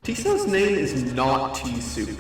TISO's name is not tea soup.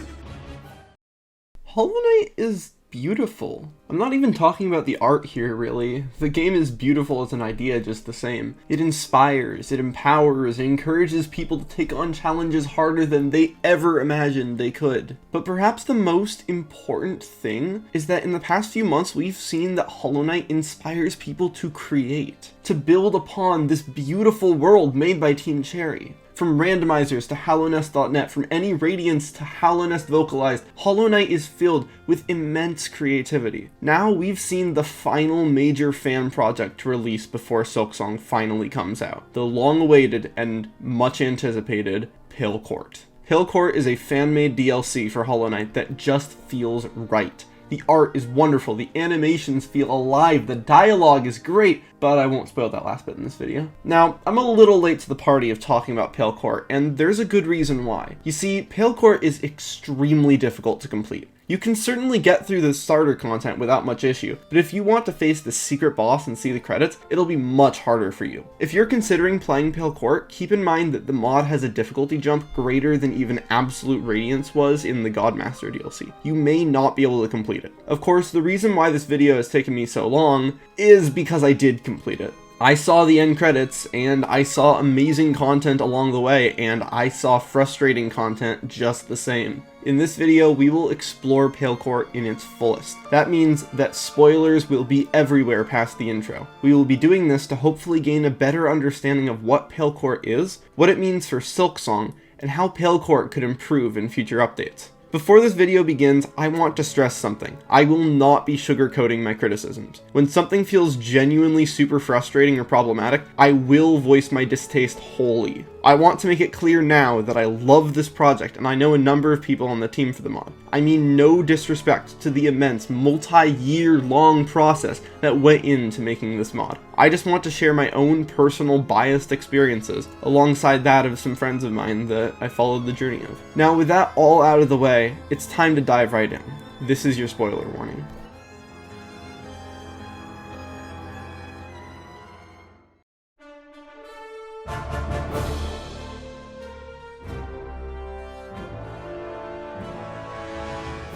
Hollow Knight is beautiful. I'm not even talking about the art here, really. The game is beautiful as an idea just the same. It inspires, it empowers, it encourages people to take on challenges harder than they ever imagined they could. But perhaps the most important thing is that in the past few months we've seen that Hollow Knight inspires people to create, to build upon this beautiful world made by Team Cherry. From randomizers to HallowNest.net, from any Radiance to HallowNest Vocalized, Hollow Knight is filled with immense creativity. Now we've seen the final major fan project to release before Silksong finally comes out. The long-awaited and much anticipated Pale Court. Pale Court is a fan-made DLC for Hollow Knight that just feels right. The art is wonderful, the animations feel alive, the dialogue is great, but I won't spoil that last bit in this video. Now, I'm a little late to the party of talking about Pale Court, and there's a good reason why. You see, Pale Court is extremely difficult to complete. You can certainly get through the starter content without much issue, but if you want to face the secret boss and see the credits, it'll be much harder for you. If you're considering playing Pale Court, keep in mind that the mod has a difficulty jump greater than even Absolute Radiance was in the Godmaster DLC. You may not be able to complete it. Of course, the reason why this video has taken me so long is because I did complete it. I saw the end credits, and I saw amazing content along the way, and I saw frustrating content just the same. In this video, we will explore Pale Court in its fullest. That means that spoilers will be everywhere past the intro. We will be doing this to hopefully gain a better understanding of what Pale Court is, what it means for Silksong, and how Pale Court could improve in future updates. Before this video begins, I want to stress something. I will not be sugarcoating my criticisms. When something feels genuinely super frustrating or problematic, I will voice my distaste wholly. I want to make it clear now that I love this project, and I know a number of people on the team for the mod. I mean no disrespect to the immense, multi-year long process that went into making this mod. I just want to share my own personal biased experiences, alongside that of some friends of mine that I followed the journey of. Now with that all out of the way, it's time to dive right in. This is your spoiler warning.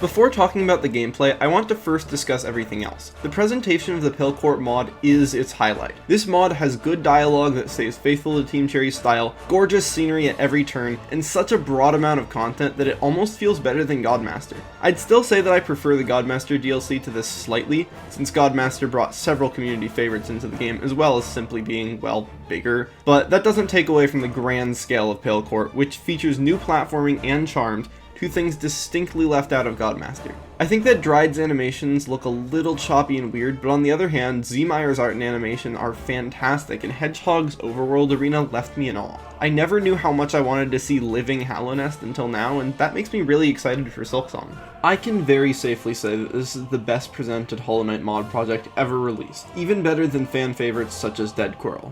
Before talking about the gameplay, I want to first discuss everything else. The presentation of the Pale Court mod is its highlight. This mod has good dialogue that stays faithful to Team Cherry's style, gorgeous scenery at every turn, and such a broad amount of content that it almost feels better than Godmaster. I'd still say that I prefer the Godmaster DLC to this slightly, since Godmaster brought several community favorites into the game, as well as simply being, well, bigger. But that doesn't take away from the grand scale of Pale Court, which features new platforming and charms, two things distinctly left out of Godmaster. I think that Dryad's animations look a little choppy and weird, but on the other hand, ZEEMIRE's art and animation are fantastic, and Hedgehog's overworld arena left me in awe. I never knew how much I wanted to see living HallowNest until now, and that makes me really excited for Silksong. I can very safely say that this is the best presented Hollow Knight mod project ever released, even better than fan favorites such as Dead Squirrel.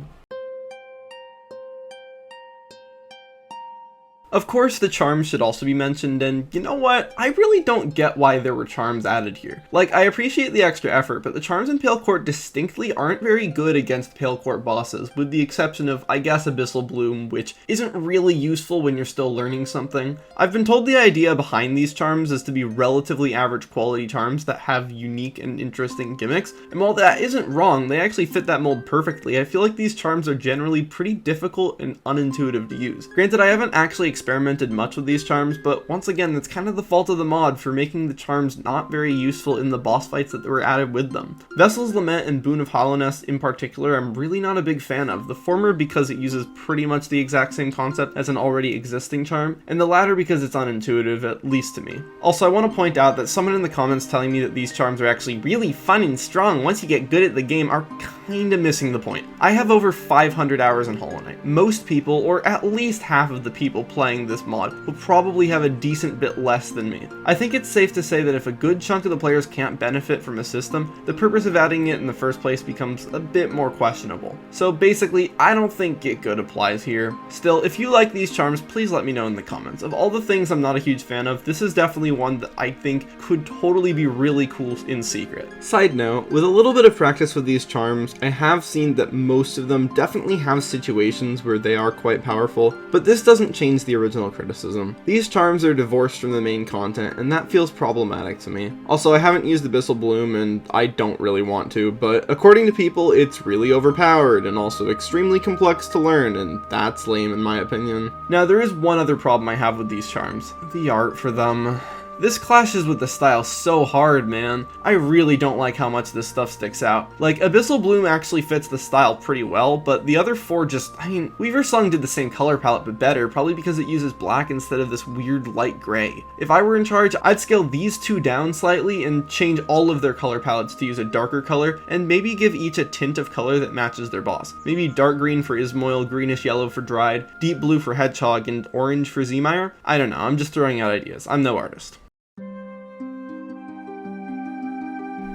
Of course, the charms should also be mentioned, and you know what? I really don't get why there were charms added here. Like, I appreciate the extra effort, but the charms in Pale Court distinctly aren't very good against Pale Court bosses, with the exception of, I guess, Abyssal Bloom, which isn't really useful when you're still learning something. I've been told the idea behind these charms is to be relatively average quality charms that have unique and interesting gimmicks, and while that isn't wrong, they actually fit that mold perfectly. I feel like these charms are generally pretty difficult and unintuitive to use. Granted, I haven't actually experimented much with these charms, but once again, that's kind of the fault of the mod for making the charms not very useful in the boss fights that were added with them. Vessel's Lament and Boon of Hallownest in particular, I'm really not a big fan of. The former because it uses pretty much the exact same concept as an already existing charm, and the latter because it's unintuitive, at least to me. Also, I want to point out that someone in the comments telling me that these charms are actually really fun and strong once you get good at the game are kinda missing the point. I have over 500 hours in Hollow Knight. Most people, or at least half of the people playing this mod, will probably have a decent bit less than me. I think it's safe to say that if a good chunk of the players can't benefit from a system, the purpose of adding it in the first place becomes a bit more questionable. So basically, I don't think Get Good applies here. Still, if you like these charms, please let me know in the comments. Of all the things I'm not a huge fan of, this is definitely one that I think could totally be really cool in secret. Side note, with a little bit of practice with these charms, I have seen that most of them definitely have situations where they are quite powerful, but this doesn't change the original criticism. These charms are divorced from the main content, and that feels problematic to me. Also, I haven't used Abyssal Bloom, and I don't really want to, but according to people, it's really overpowered and also extremely complex to learn, and that's lame in my opinion. Now, there is one other problem I have with these charms. The art for them. This clashes with the style so hard, man. I really don't like how much this stuff sticks out. Like, Abyssal Bloom actually fits the style pretty well, but the other four just, I mean, Weaver Song did the same color palette but better, probably because it uses black instead of this weird light gray. If I were in charge, I'd scale these two down slightly and change all of their color palettes to use a darker color, and maybe give each a tint of color that matches their boss. Maybe dark green for ISMOIL, greenish yellow for Dried, deep blue for Hedgehog, and orange for ZEEMIRE. I don't know, I'm just throwing out ideas. I'm no artist.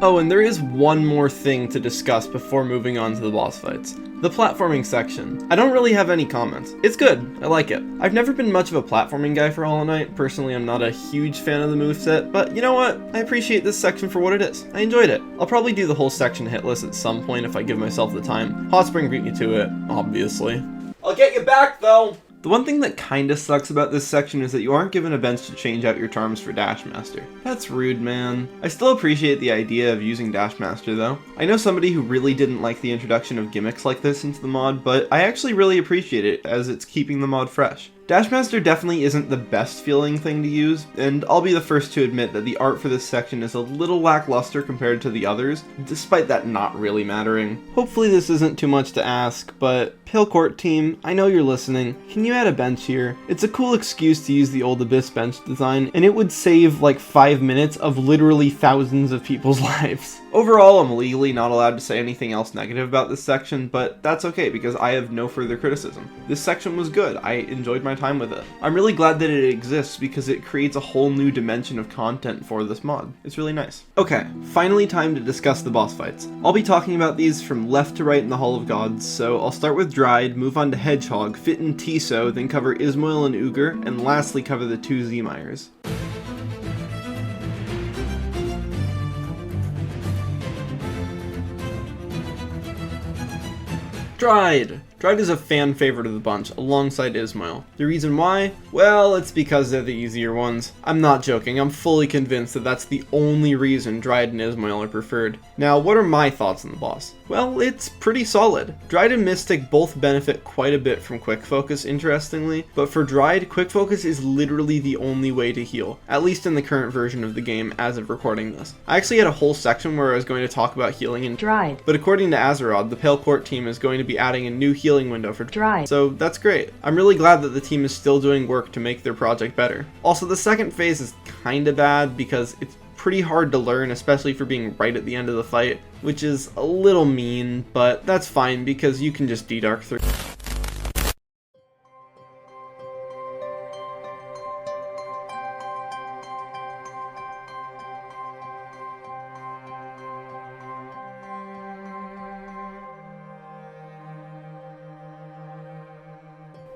Oh, and there is one more thing to discuss before moving on to the boss fights. The platforming section. I don't really have any comments. It's good. I like it. I've never been much of a platforming guy for Hollow Knight. Personally, I'm not a huge fan of the moveset, but you know what? I appreciate this section for what it is. I enjoyed it. I'll probably do the whole section hitless at some point if I give myself the time. Hotspring beat me to it, obviously. I'll get you back, though! The one thing that kinda sucks about this section is that you aren't given a bench to change out your charms for Dashmaster. That's rude, man. I still appreciate the idea of using Dashmaster though. I know somebody who really didn't like the introduction of gimmicks like this into the mod, but I actually really appreciate it as it's keeping the mod fresh. Dashmaster definitely isn't the best feeling thing to use, and I'll be the first to admit that the art for this section is a little lackluster compared to the others, despite that not really mattering. Hopefully this isn't too much to ask, but Pale Court team, I know you're listening. Can you add a bench here? It's a cool excuse to use the old Abyss bench design, and it would save like 5 minutes of literally thousands of people's lives. Overall, I'm legally not allowed to say anything else negative about this section, but that's okay because I have no further criticism. This section was good. I enjoyed my time with it. I'm really glad that it exists because it creates a whole new dimension of content for this mod. It's really nice. Okay, finally time to discuss the boss fights. I'll be talking about these from left to right in the Hall of Gods, so I'll start with Dried, move on to Hedgehog, fit in TISO, then cover ISMOIL and Uger, and lastly cover the two ZEEMIREs. Dried! Dried is a fan favorite of the bunch, alongside ISMOIL. The reason why? Well, it's because they're the easier ones. I'm not joking, I'm fully convinced that that's the only reason Dried and ISMOIL are preferred. Now, what are my thoughts on the boss? Well, it's pretty solid. Dried and Mystic both benefit quite a bit from Quick Focus, interestingly, but for Dried, Quick Focus is literally the only way to heal, at least in the current version of the game as of recording this. I actually had a whole section where I was going to talk about healing in Dried, but according to Azerod, the Pale Court team is going to be adding a new healing window for Dried, so that's great. I'm really glad that the team is still doing work to make their project better. Also, the second phase is kinda bad because it's pretty hard to learn, especially for being right at the end of the fight, which is a little mean, but that's fine because you can just D-Dark through.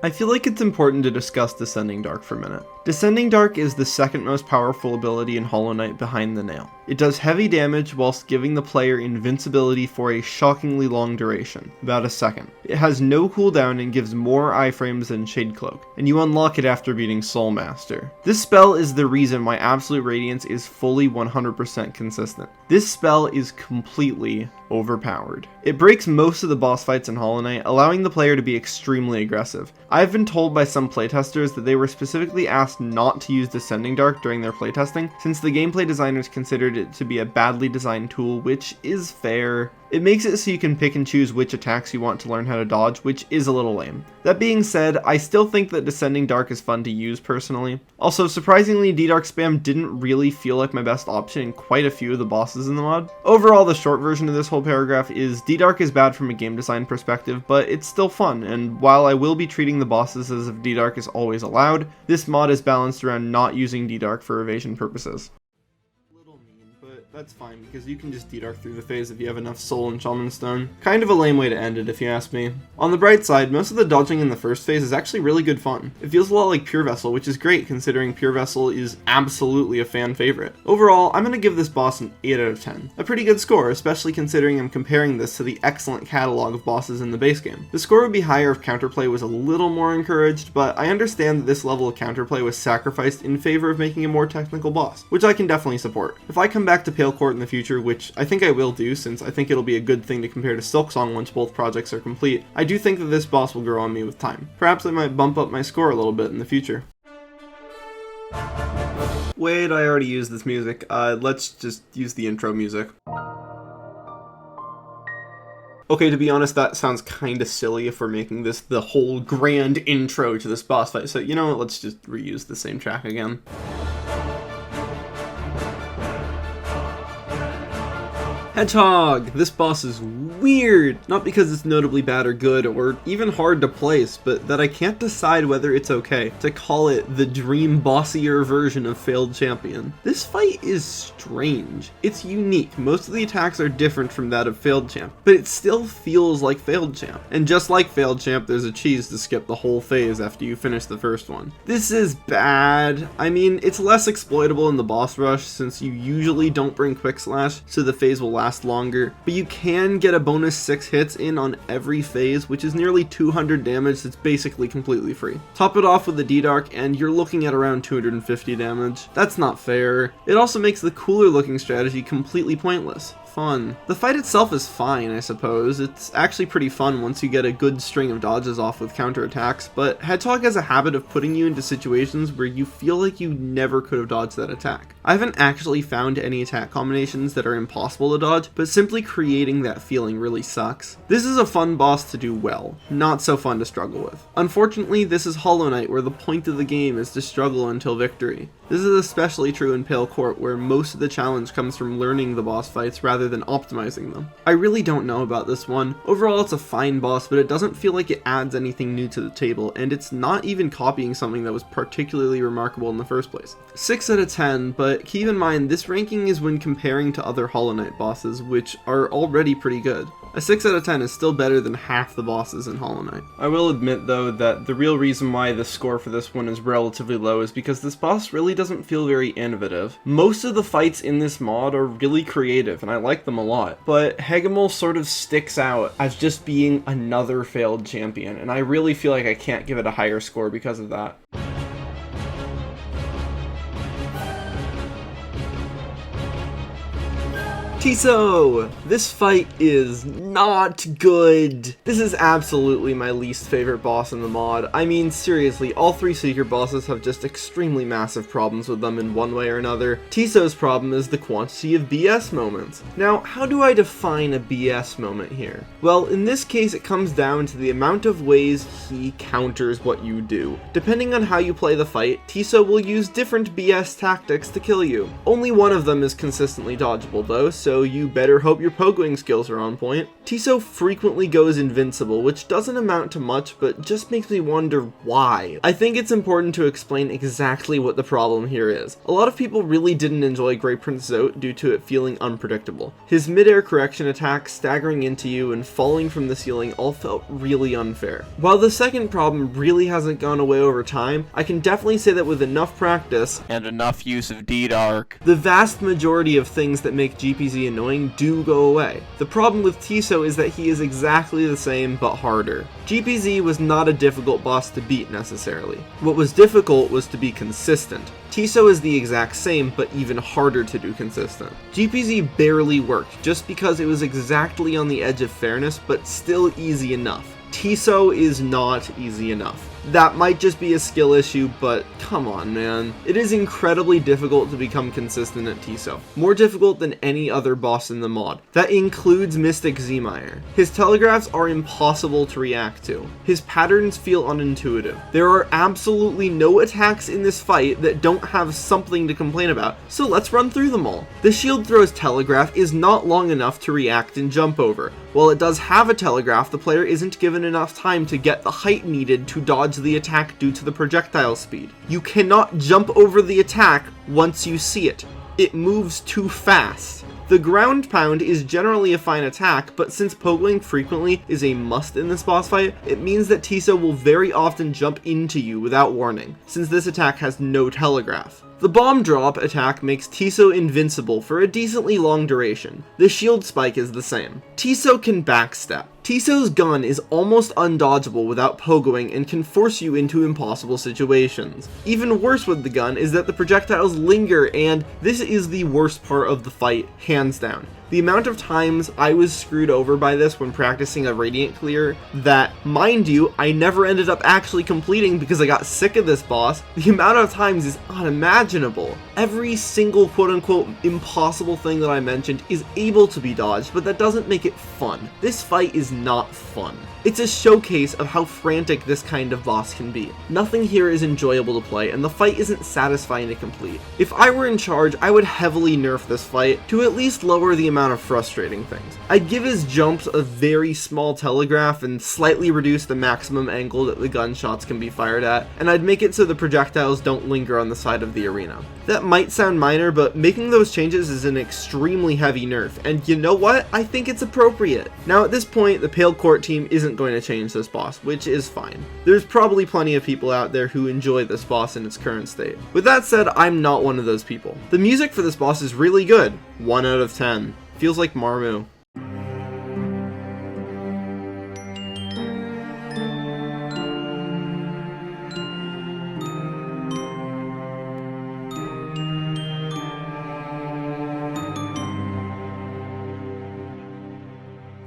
I feel like it's important to discuss Descending Dark for a minute. Descending Dark is the second most powerful ability in Hollow Knight behind the Nail. It does heavy damage whilst giving the player invincibility for a shockingly long duration, about a second. It has no cooldown and gives more iframes than Shade Cloak, and you unlock it after beating Soul Master. This spell is the reason why Absolute Radiance is fully 100% consistent. This spell is completely overpowered. It breaks most of the boss fights in Hollow Knight, allowing the player to be extremely aggressive. I've been told by some playtesters that they were specifically asked not to use Descending Dark during their playtesting, since the gameplay designers considered it to be a badly designed tool, which is fair. It makes it so you can pick and choose which attacks you want to learn how to dodge, which is a little lame. That being said, I still think that Descending Dark is fun to use personally. Also, surprisingly, D-Dark spam didn't really feel like my best option in quite a few of the bosses in the mod. Overall, the short version of this whole paragraph is D-Dark is bad from a game design perspective, but it's still fun, and while I will be treating the bosses as if D-Dark is always allowed, this mod is balanced around not using D-Dark for evasion purposes. Little mean, but That's fine, because you can just D-Dark through the phase if you have enough soul and Shaman Stone. Kind of a lame way to end it, if you ask me. On the bright side, most of the dodging in the first phase is actually really good fun. It feels a lot like Pure Vessel, which is great considering Pure Vessel is absolutely a fan favorite. Overall, I'm going to give this boss an 8 out of 10. A pretty good score, especially considering I'm comparing this to the excellent catalog of bosses in the base game. The score would be higher if counterplay was a little more encouraged, but I understand that this level of counterplay was sacrificed in favor of making a more technical boss, which I can definitely support. If I come back to Pale Court in the future, which I think I will do since I think it'll be a good thing to compare to Silksong once both projects are complete, I do think that this boss will grow on me with time. Perhaps I might bump up my score a little bit in the future. Wait, I already used this music. Let's just use the intro music. Okay, to be honest, that sounds kinda silly if we're making this the whole grand intro to this boss fight, so you know what, let's just reuse the same track again. Hedgehog! This boss is weird! Not because it's notably bad or good, or even hard to place, but that I can't decide whether it's okay to call it the dream bossier version of Failed Champion. This fight is strange. It's unique. Most of the attacks are different from that of Failed Champ, but it still feels like Failed Champ. And just like Failed Champ, there's a cheese to skip the whole phase after you finish the first one. This is bad. I mean, it's less exploitable in the boss rush since you usually don't bring Quick Slash, so the phase will last longer, but you can get a bonus 6 hits in on every phase, which is nearly 200 damage that's basically completely free. Top it off with the D-Dark and you're looking at around 250 damage. That's not fair. It also makes the cooler looking strategy completely pointless. Fun. The fight itself is fine, I suppose. It's actually pretty fun once you get a good string of dodges off with counterattacks, but Hedgehog has a habit of putting you into situations where you feel like you never could have dodged that attack. I haven't actually found any attack combinations that are impossible to dodge, but simply creating that feeling really sucks. This is a fun boss to do well, not so fun to struggle with. Unfortunately, this is Hollow Knight, where the point of the game is to struggle until victory. This is especially true in Pale Court, where most of the challenge comes from learning the boss fights rather than optimizing them. I really don't know about this one. Overall, it's a fine boss, but it doesn't feel like it adds anything new to the table, and it's not even copying something that was particularly remarkable in the first place. 6 out of 10, but keep in mind, this ranking is when comparing to other Hollow Knight bosses, which are already pretty good. A 6 out of 10 is still better than half the bosses in Hollow Knight. I will admit though that the real reason why the score for this one is relatively low is because this boss really doesn't feel very innovative. Most of the fights in this mod are really creative and I like them a lot, but Hegemol sort of sticks out as just being another failed champion, and I really feel like I can't give it a higher score because of that. TISO! This fight is not good. This is absolutely my least favorite boss in the mod. I mean, seriously, all 3 Seeker bosses have just extremely massive problems with them in one way or another. TISO's problem is the quantity of BS moments. Now, how do I define a BS moment here? Well, in this case, it comes down to the amount of ways he counters what you do. Depending on how you play the fight, TISO will use different BS tactics to kill you. Only one of them is consistently dodgeable though, so you better hope your poke-wing skills are on point. TISO frequently goes invincible, which doesn't amount to much, but just makes me wonder why. I think it's important to explain exactly what the problem here is. A lot of people really didn't enjoy Grey Prince Zote due to it feeling unpredictable. His mid-air correction attacks, staggering into you, and falling from the ceiling all felt really unfair. While the second problem really hasn't gone away over time, I can definitely say that with enough practice and enough use of D-Dark, the vast majority of things that make GPZ annoying do go away. The problem with TISO is that he is exactly the same but harder. GPZ was not a difficult boss to beat necessarily. What was difficult was to be consistent. TISO is the exact same but even harder to do consistent. GPZ barely worked just because it was exactly on the edge of fairness but still easy enough. TISO is not easy enough. That might just be a skill issue, but come on, man. It is incredibly difficult to become consistent at TISO. More difficult than any other boss in the mod. That includes Mystic ZEEMIRE. His telegraphs are impossible to react to. His patterns feel unintuitive. There are absolutely no attacks in this fight that don't have something to complain about, so let's run through them all. The shield throw's telegraph is not long enough to react and jump over. While it does have a telegraph, the player isn't given enough time to get the height needed to dodge the attack due to the projectile speed. You cannot jump over the attack once you see it. it moves too fast. The ground pound is generally a fine attack, but since pogoing frequently is a must in this boss fight, it means that TISO will very often jump into you without warning, since this attack has no telegraph. The bomb drop attack makes TISO invincible for a decently long duration. The shield spike is the same. TISO can backstep. TISO's gun is almost undodgeable without pogoing and can force you into impossible situations. Even worse with the gun is that the projectiles linger, and this is the worst part of the fight, hands down. The amount of times I was screwed over by this when practicing a Radiant clear that, mind you, I never ended up actually completing because I got sick of this boss, the amount of times is unimaginable. Every single quote-unquote impossible thing that I mentioned is able to be dodged, but that doesn't make it fun. This fight is not fun. It's a showcase of how frantic this kind of boss can be. Nothing here is enjoyable to play, and the fight isn't satisfying to complete. If I were in charge, I would heavily nerf this fight to at least lower the amount of frustrating things. I'd give his jumps a very small telegraph and slightly reduce the maximum angle that the gunshots can be fired at, and I'd make it so the projectiles don't linger on the side of the arena. That might sound minor, but making those changes is an extremely heavy nerf, and you know what? I think it's appropriate. Now at this point, the Pale Court team isn't going to change this boss, which is fine. There's probably plenty of people out there who enjoy this boss in its current state. With that said, I'm not one of those people. The music for this boss is really good. 1 out of 10. Feels like Marmu.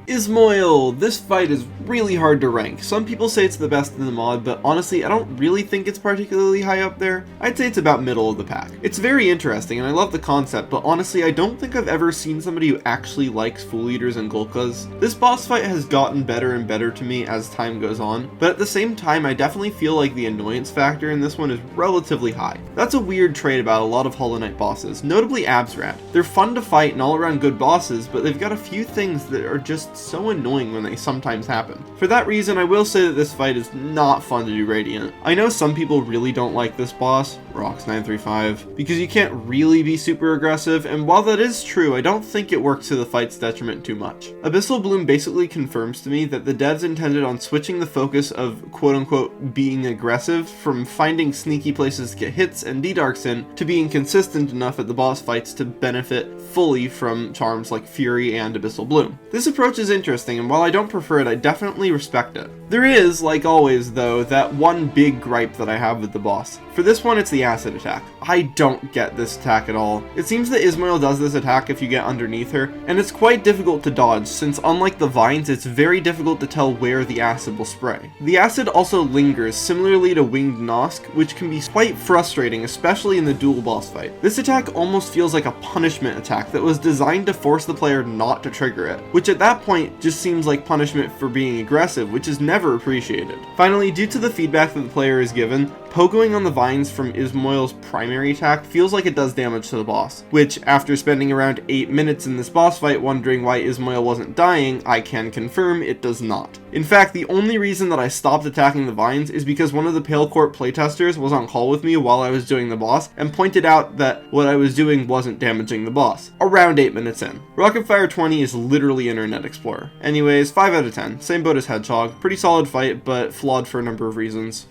ISMOIL! This fight is really hard to rank. Some people say it's the best in the mod, but honestly I don't really think it's particularly high up there. I'd say it's about middle of the pack. It's very interesting and I love the concept, but honestly I don't think I've ever seen somebody who actually likes Fool Eaters and Gulkas. This boss fight has gotten better and better to me as time goes on, but at the same time I definitely feel like the annoyance factor in this one is relatively high. That's a weird trait about a lot of Hollow Knight bosses, notably Azerod. They're fun to fight and all around good bosses, but they've got a few things that are just so annoying when they sometimes happen. For that reason, I will say that this fight is not fun to do Radiant. I know some people really don't like this boss, Rox935, because you can't really be super aggressive, and while that is true, I don't think it works to the fight's detriment too much. Abyssal Bloom basically confirms to me that the devs intended on switching the focus of quote-unquote being aggressive from finding sneaky places to get hits and D-Darks in to being consistent enough at the boss fights to benefit fully from charms like Fury and Abyssal Bloom. This approach is interesting, and while I don't prefer it, I definitely respect it. There is, like always though, that one big gripe that I have with the boss. For this one, it's the acid attack. I don't get this attack at all. It seems that ISMOIL does this attack if you get underneath her, and it's quite difficult to dodge since unlike the vines, it's very difficult to tell where the acid will spray. The acid also lingers similarly to Winged Nosk, which can be quite frustrating, especially in the dual boss fight. This attack almost feels like a punishment attack that was designed to force the player not to trigger it, which at that point just seems like punishment for being aggressive, which is never appreciated. Finally, due to the feedback that the player is given, pogoing on the vines from ISMOIL's primary attack feels like it does damage to the boss, which, after spending around 8 minutes in this boss fight wondering why ISMOIL wasn't dying, I can confirm it does not. In fact, the only reason that I stopped attacking the vines is because one of the Pale Court playtesters was on call with me while I was doing the boss and pointed out that what I was doing wasn't damaging the boss, around 8 minutes in. Rocketfire 20 is literally Internet Explorer. Anyways, 5 out of 10, same boat as Hedgehog, pretty solid fight, but flawed for a number of reasons.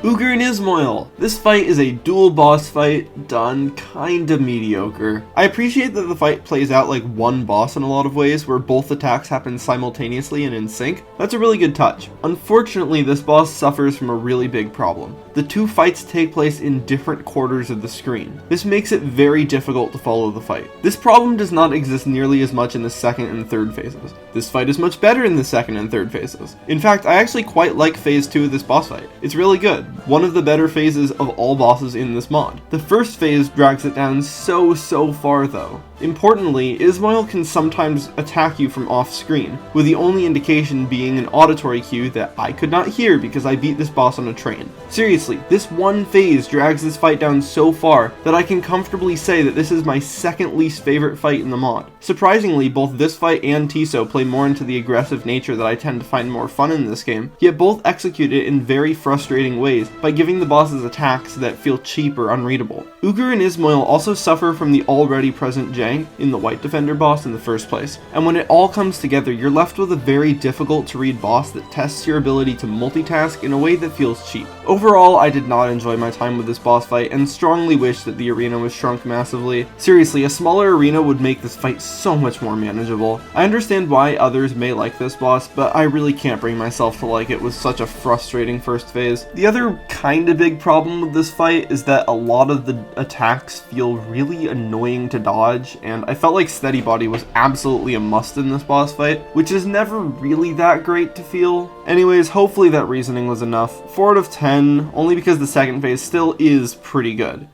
Uger and ISMOIL. This fight is a dual boss fight done kinda mediocre. I appreciate that the fight plays out like one boss in a lot of ways, where both attacks happen simultaneously and in sync. That's a really good touch. Unfortunately, this boss suffers from a really big problem. The two fights take place in different quarters of the screen. This makes it very difficult to follow the fight. This problem does not exist nearly as much in the second and third phases. This fight is much better in the second and third phases. In fact, I actually quite like phase 2 of this boss fight. It's really good. One of the better phases of all bosses in this mod. The first phase drags it down so far though. Importantly, ISMOIL can sometimes attack you from off screen, with the only indication being an auditory cue that I could not hear because I beat this boss on a train. Seriously, this one phase drags this fight down so far that I can comfortably say that this is my second least favorite fight in the mod. Surprisingly, both this fight and TISO play more into the aggressive nature that I tend to find more fun in this game, yet both execute it in very frustrating ways phase by giving the bosses attacks that feel cheap or unreadable. Ugur and Ismoil also suffer from the already present jank in the White Defender boss in the first place, and when it all comes together, you're left with a very difficult to read boss that tests your ability to multitask in a way that feels cheap. Overall, I did not enjoy my time with this boss fight and strongly wish that the arena was shrunk massively. Seriously, a smaller arena would make this fight so much more manageable. I understand why others may like this boss, but I really can't bring myself to like it with such a frustrating first phase. The other kinda big problem with this fight is that a lot of the attacks feel really annoying to dodge, and I felt like steady body was absolutely a must in this boss fight, which is never really that great to feel. Anyways, hopefully that reasoning was enough. 4 out of 10, only because the second phase still is pretty good.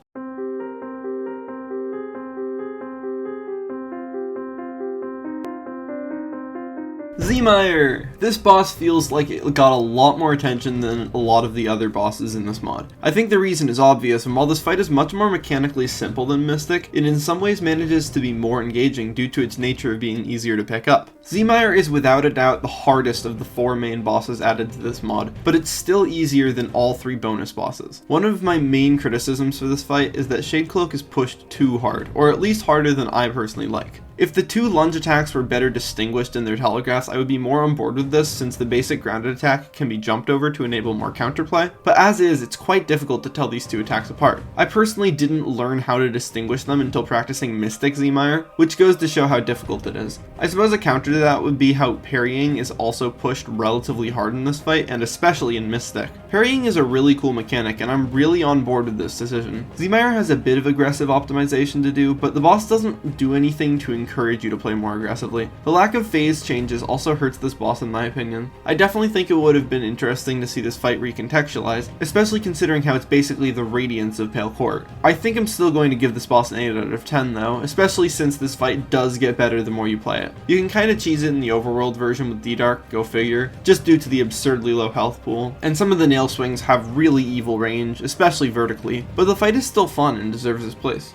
ZEEMIRE! This boss feels like it got a lot more attention than a lot of the other bosses in this mod. I think the reason is obvious, and while this fight is much more mechanically simple than Mystic, it in some ways manages to be more engaging due to its nature of being easier to pick up. ZEEMIRE is without a doubt the hardest of the 4 main bosses added to this mod, but it's still easier than all 3 bonus bosses. One of my main criticisms for this fight is that Shadecloak is pushed too hard, or at least harder than I personally like. If the 2 lunge attacks were better distinguished in their telegraphs, I would be more on board with this, since the basic grounded attack can be jumped over to enable more counterplay, but as is, it's quite difficult to tell these 2 attacks apart. I personally didn't learn how to distinguish them until practicing Mystic ZEEMIRE, which goes to show how difficult it is. I suppose a counter to that would be how parrying is also pushed relatively hard in this fight, and especially in Mystic. Parrying is a really cool mechanic, and I'm really on board with this decision. ZEEMIRE has a bit of aggressive optimization to do, but the boss doesn't do anything to encourage you to play more aggressively. The lack of phase changes also hurts this boss in my opinion. I definitely think it would have been interesting to see this fight recontextualized, especially considering how it's basically the radiance of Pale Court. I think I'm still going to give this boss an 8 out of 10 though, especially since this fight does get better the more you play it. You can kinda cheese it in the overworld version with D-Dark, go figure, just due to the absurdly low health pool, and some of the nail swings have really evil range, especially vertically, but the fight is still fun and deserves its place.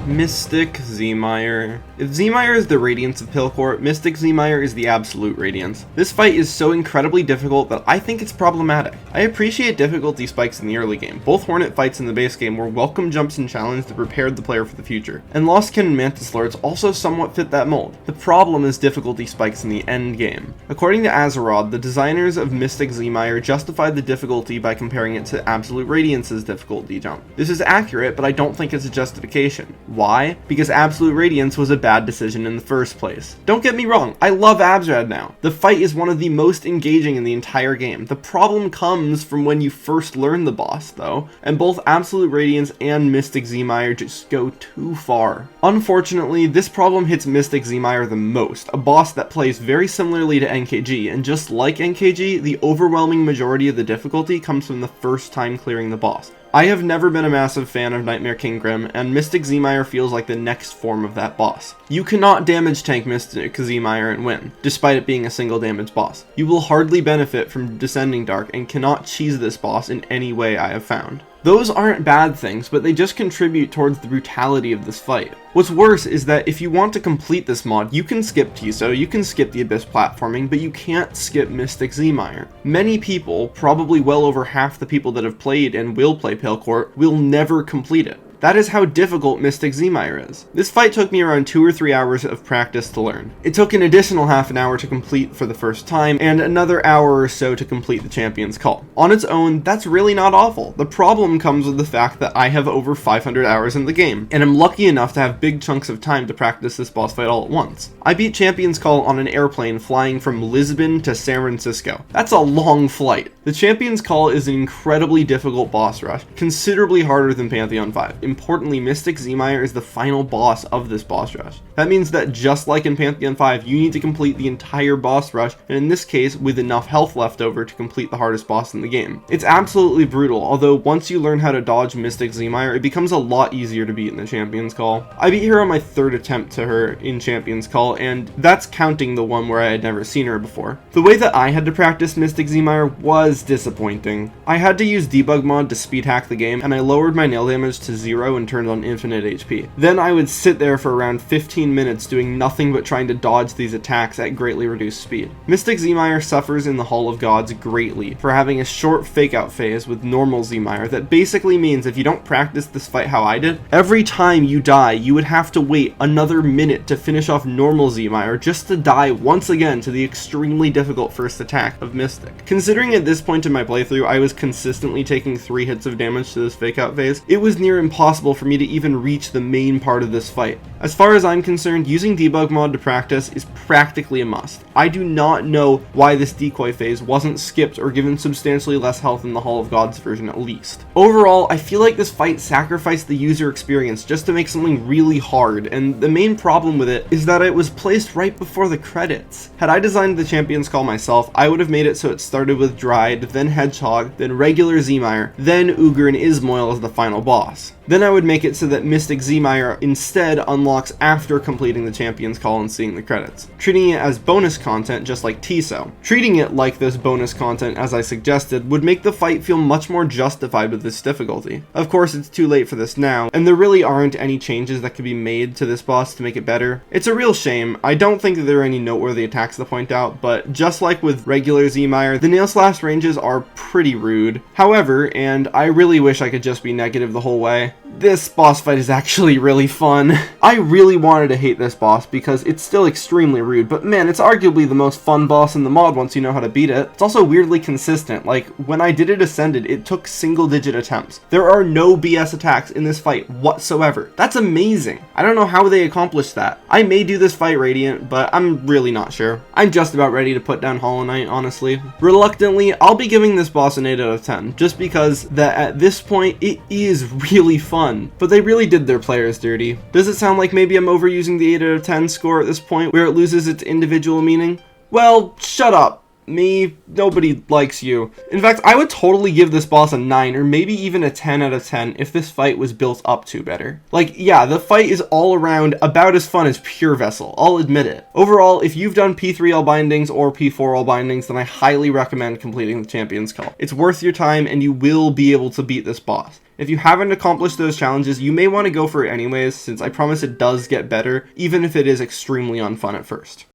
Mystic ZEEMIRE. If ZEEMIRE is the radiance of Pale Court, Mystic ZEEMIRE is the absolute radiance. This fight is so incredibly difficult that I think it's problematic. I appreciate difficulty spikes in the early game. Both Hornet fights in the base game were welcome jumps and challenges that prepared the player for the future, and Lostkin and Mantis Lords also somewhat fit that mold. The problem is difficulty spikes in the end game. According to Azerod, the designers of Mystic ZEEMIRE justified the difficulty by comparing it to Absolute Radiance's difficulty jump. This is accurate, but I don't think it's a justification. Why? Because Absolute Radiance was a bad decision in the first place. Don't get me wrong, I love Azerod now. The fight is one of the most engaging in the entire game. The problem comes from when you first learn the boss though, and both Absolute Radiance and Mystic ZEEMIRE just go too far. Unfortunately, this problem hits Mystic ZEEMIRE the most, a boss that plays very similarly to NKG, and just like NKG, the overwhelming majority of the difficulty comes from the first time clearing the boss. I have never been a massive fan of Nightmare King Grim, and Mystic ZEEMIRE feels like the next form of that boss. You cannot damage tank Mystic ZEEMIRE and win, despite it being a single damage boss. You will hardly benefit from Descending Dark and cannot cheese this boss in any way I have found. Those aren't bad things, but they just contribute towards the brutality of this fight. What's worse is that if you want to complete this mod, you can skip TISO, you can skip the Abyss platforming, but you can't skip Mystic ZEEMIRE. Many people, probably well over half the people that have played and will play Pale Court, will never complete it. That is how difficult Mystic ZEEMIRE is. This fight took me around 2 or 3 hours of practice to learn. It took an additional half an hour to complete for the first time, and another hour or so to complete the Champion's Call. On its own, that's really not awful. The problem comes with the fact that I have over 500 hours in the game, and I'm lucky enough to have big chunks of time to practice this boss fight all at once. I beat Champion's Call on an airplane flying from Lisbon to San Francisco. That's a long flight. The Champion's Call is an incredibly difficult boss rush, considerably harder than Pantheon 5. Importantly, Mystic ZEEMIRE is the final boss of this boss rush. That means that just like in Pantheon 5, you need to complete the entire boss rush, and in this case, with enough health left over to complete the hardest boss in the game. It's absolutely brutal, although once you learn how to dodge Mystic ZEEMIRE, it becomes a lot easier to beat in the Champion's Call. I beat her on my 3rd attempt to her in Champion's Call, and that's counting the one where I had never seen her before. The way that I had to practice Mystic ZEEMIRE was disappointing. I had to use debug mod to speed hack the game, and I lowered my nail damage to 0 0 and turned on infinite HP. Then I would sit there for around 15 minutes doing nothing but trying to dodge these attacks at greatly reduced speed. Mystic ZEEMIRE suffers in the Hall of Gods greatly for having a short fake out phase with normal ZEEMIRE that basically means if you don't practice this fight how I did, every time you die you would have to wait another minute to finish off normal ZEEMIRE just to die once again to the extremely difficult first attack of Mystic. Considering at this point in my playthrough I was consistently taking 3 hits of damage to this fake out phase, it was near impossible for me to even reach the main part of this fight. As far as I'm concerned, using debug mod to practice is practically a must. I do not know why this decoy phase wasn't skipped or given substantially less health in the Hall of Gods version at least. Overall, I feel like this fight sacrificed the user experience just to make something really hard, and the main problem with it is that it was placed right before the credits. Had I designed the Champions Call myself, I would have made it so it started with Dried, then Hedgehog, then regular ZEEMIRE, then Ugr and ISMOIL as the final boss. Then I would make it so that Mystic ZEEMIRE instead unlocks after completing the Champions Call and seeing the credits, treating it as bonus content just like TISO. Treating it like this bonus content as I suggested would make the fight feel much more justified with this difficulty. Of course it's too late for this now, and there really aren't any changes that could be made to this boss to make it better. It's a real shame. I don't think that there are any noteworthy attacks to point out, but just like with regular ZEEMIRE, the nail slash ranges are pretty rude. However, and I really wish I could just be negative the whole way, this boss fight is actually really fun. I really wanted to hate this boss because it's still extremely rude, but man, it's arguably the most fun boss in the mod once you know how to beat it. It's also weirdly consistent. Like, when I did it Ascended, it took single-digit attempts. There are no BS attacks in this fight whatsoever. That's amazing. I don't know how they accomplished that. I may do this fight Radiant, but I'm really not sure. I'm just about ready to put down Hollow Knight, honestly. Reluctantly, I'll be giving this boss an 8 out of 10, just because that at this point, it is really fun. But they really did their players dirty. Does it sound like maybe I'm overusing the 8 out of 10 score at this point where it loses its individual meaning? Well, shut up. Me, nobody likes you. In fact, I would totally give this boss a 9 or maybe even a 10 out of 10 if this fight was built up to better. Like, yeah, the fight is all around about as fun as Pure Vessel, I'll admit it. Overall, if you've done P3 all bindings or P4 all bindings, then I highly recommend completing the Champions Call. It's worth your time and you will be able to beat this boss. If you haven't accomplished those challenges, you may want to go for it anyways, since I promise it does get better, even if it is extremely unfun at first.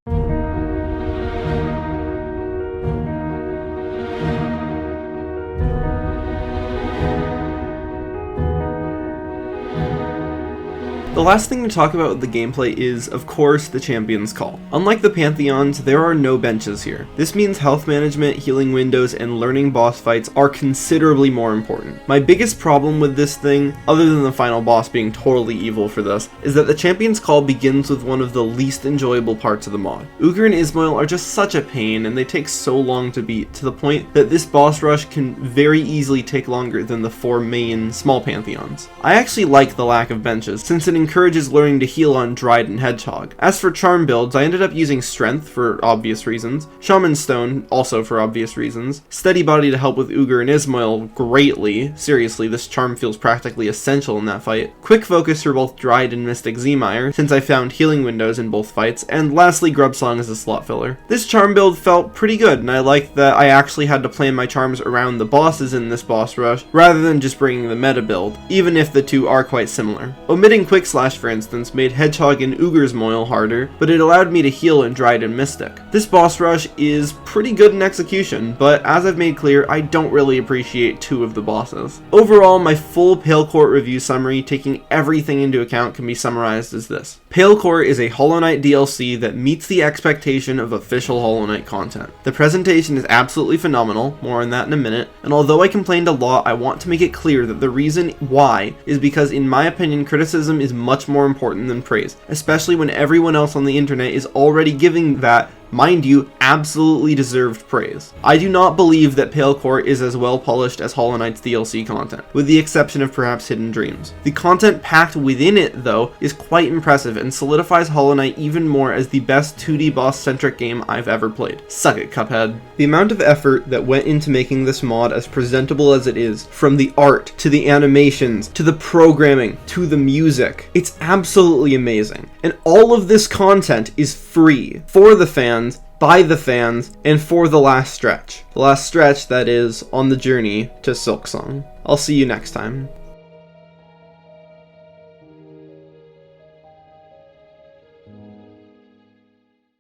The last thing to talk about with the gameplay is, of course, the Champions Call. Unlike the Pantheons, there are no benches here. This means health management, healing windows, and learning boss fights are considerably more important. My biggest problem with this thing, other than the final boss being totally evil for this, is that the Champions Call begins with one of the least enjoyable parts of the mod. Ugr and ISMOIL are just such a pain, and they take so long to beat, to the point that this boss rush can very easily take longer than the 4 main small Pantheons. I actually like the lack of benches, since it encourages learning to heal on Dried and Hedgehog. As for charm builds, I ended up using Strength for obvious reasons, Shaman Stone also for obvious reasons, Steady Body to help with Ugr and ISMOIL greatly, seriously this charm feels practically essential in that fight, Quick Focus for both Dried and Mystic ZEEMIRE since I found healing windows in both fights, and lastly Grub Song as a slot filler. This charm build felt pretty good, and I liked that I actually had to plan my charms around the bosses in this boss rush rather than just bringing the meta build, even if the two are quite similar. Omitting Quick Slash, for instance, made Hedgehog and Ugr's Moil harder, but it allowed me to heal in Dried and Mystic. This boss rush is pretty good in execution, but as I've made clear, I don't really appreciate 2 of the bosses. Overall, my full Pale Court review summary, taking everything into account, can be summarized as this. Pale Court is a Hollow Knight DLC that meets the expectation of official Hollow Knight content. The presentation is absolutely phenomenal, more on that in a minute, and although I complained a lot, I want to make it clear that the reason why is because in my opinion criticism is much more important than praise, especially when everyone else on the internet is already giving that, mind you, absolutely deserved praise. I do not believe that Pale Court is as well polished as Hollow Knight's DLC content, with the exception of perhaps Hidden Dreams. The content packed within it, though, is quite impressive and solidifies Hollow Knight even more as the best 2D boss-centric game I've ever played. Suck it, Cuphead. The amount of effort that went into making this mod as presentable as it is, from the art, to the animations, to the programming, to the music, it's absolutely amazing. And all of this content is free, for the fans, by the fans, and for the last stretch. The last stretch that is on the journey to Silksong. I'll see you next time.